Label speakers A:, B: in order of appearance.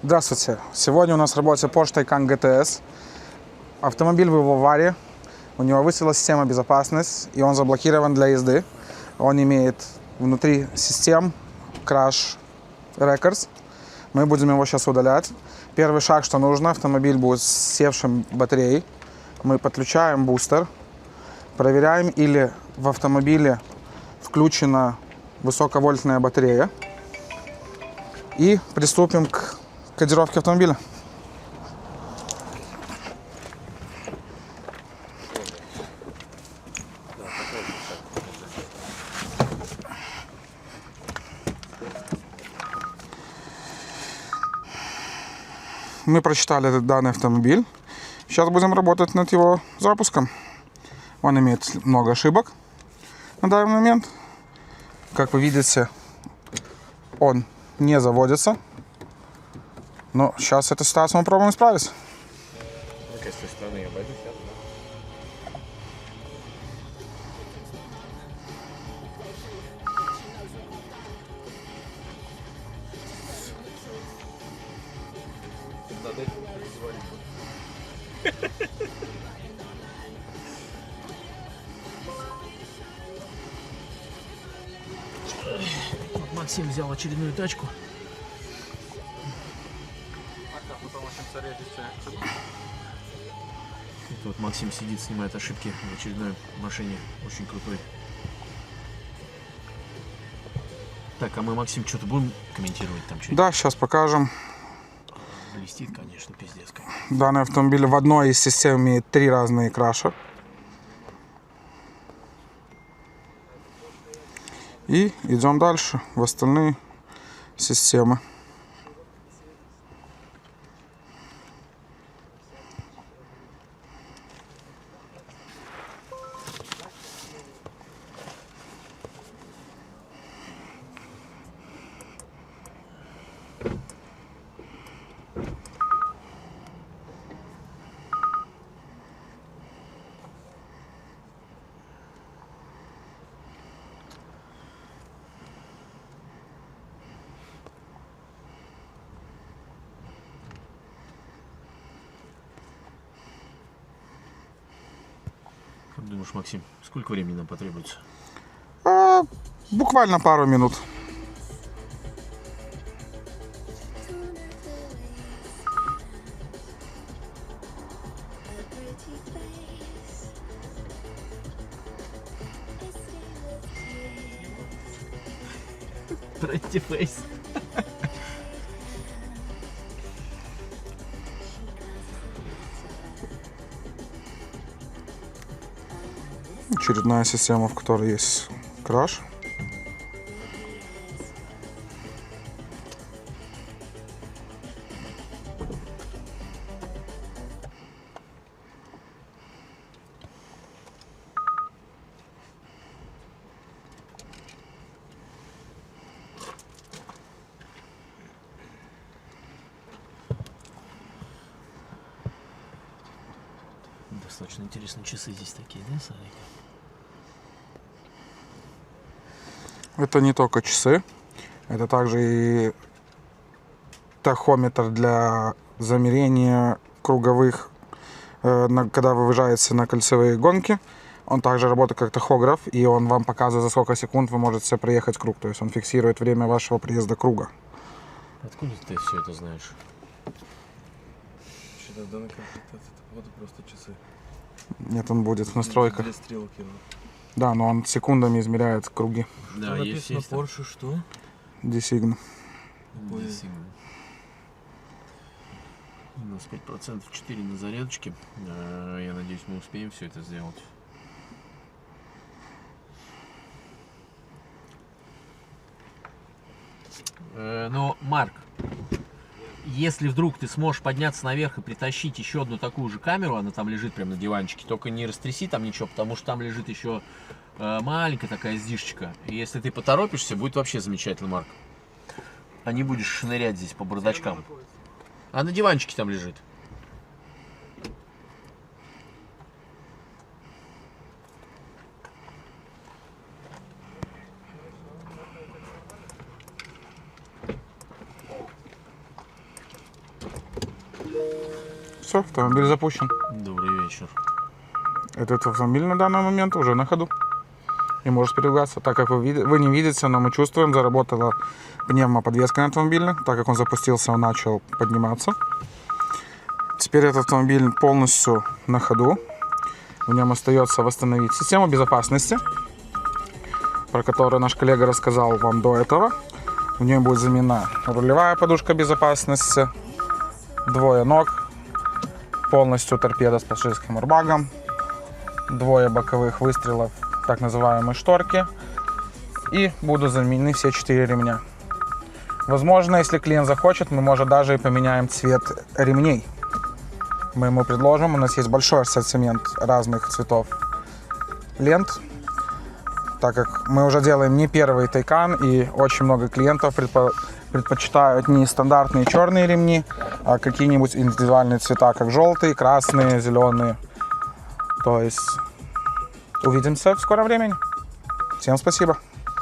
A: Здравствуйте. Сегодня у нас в работе Porsche Taycan GTS. Автомобиль в аварии. У него выстрела система безопасности, и он заблокирован для езды. Он имеет внутри систем Crash Records. Мы будем его сейчас удалять. Первый шаг, что нужно, автомобиль будет с севшим батареей. Мы подключаем бустер, проверяем, или в автомобиле включена высоковольтная батарея. И приступим к кодировке автомобиля. Мы прочитали этот данный автомобиль. Сейчас будем работать над его запуском. Он имеет много ошибок на данный момент. Как вы видите, он не заводится. Но сейчас эту ситуацию мы пробуем исправить.
B: Ну-ка, с той стороны я обойду сейчас. Надо это звонить.
C: Вот Максим взял очередную тачку. Это вот Максим сидит, снимает ошибки в очередной машине. Очень крутой. Так, а мы, Максим, что-то будем комментировать там? Что-то
A: Да, сейчас покажем.
C: блестит, конечно, пиздец.
A: Данный автомобиль в одной из систем имеет 3 разные краша. И идем дальше в остальные системы.
C: Как думаешь, Максим, сколько времени нам потребуется?
A: Буквально пару минут.
C: Pretty face.
A: Очередная система, в которой есть краш.
C: Достаточно интересные часы здесь такие, да, Сарик?
A: Это не только часы, это также и тахометр для замерения круговых, когда вы выезжаете на кольцевые гонки. Он также работает как тахограф, и он вам показывает, за сколько секунд вы можете проехать круг. То есть он фиксирует время вашего приезда круга.
C: Откуда ты все это знаешь?
B: Что-то данная комплектация, это походу просто часы.
A: Нет, он будет в настройках.
B: Две стрелки. Ну.
A: Да, но он секундами измеряет круги.
C: Да, есть,
B: написано
C: есть. там.
B: Porsche что?
A: Design.
C: Здесь у нас 5%, 4 на зарядочке. Я надеюсь, мы успеем все это сделать. Но, Марк, если вдруг ты сможешь подняться наверх и притащить еще одну такую же камеру, она там лежит прямо на диванчике, только не растряси там ничего, потому что там лежит еще маленькая такая сдишечка. И если ты поторопишься, будет вообще замечательно, Марк. А не будешь шнырять здесь по бардачкам. А на диванчике там лежит.
A: Все, автомобиль запущен.
C: Добрый вечер.
A: Этот автомобиль на данный момент уже на ходу и может передвигаться. Так как вы не видите, но мы чувствуем, заработала пневмоподвеска на автомобиле. Так как он запустился, он начал подниматься. Теперь этот автомобиль полностью на ходу. В нем остается восстановить систему безопасности, про которую наш коллега рассказал вам до этого. В ней будет заменена рулевая подушка безопасности, двое ног, полностью торпеда с пассажирским airbag'ом, двое боковых выстрелов, так называемые шторки, и будут заменены все 4 ремня. Возможно, если клиент захочет, мы, может, даже и поменяем цвет ремней. Мы ему предложим, у нас есть большой ассортимент разных цветов лент, так как мы уже делаем не первый Taycan, и очень много клиентов предпочитают не стандартные черные ремни, а какие-нибудь индивидуальные цвета, как желтые, красные, зеленые. То есть увидимся в скором времени. Всем спасибо.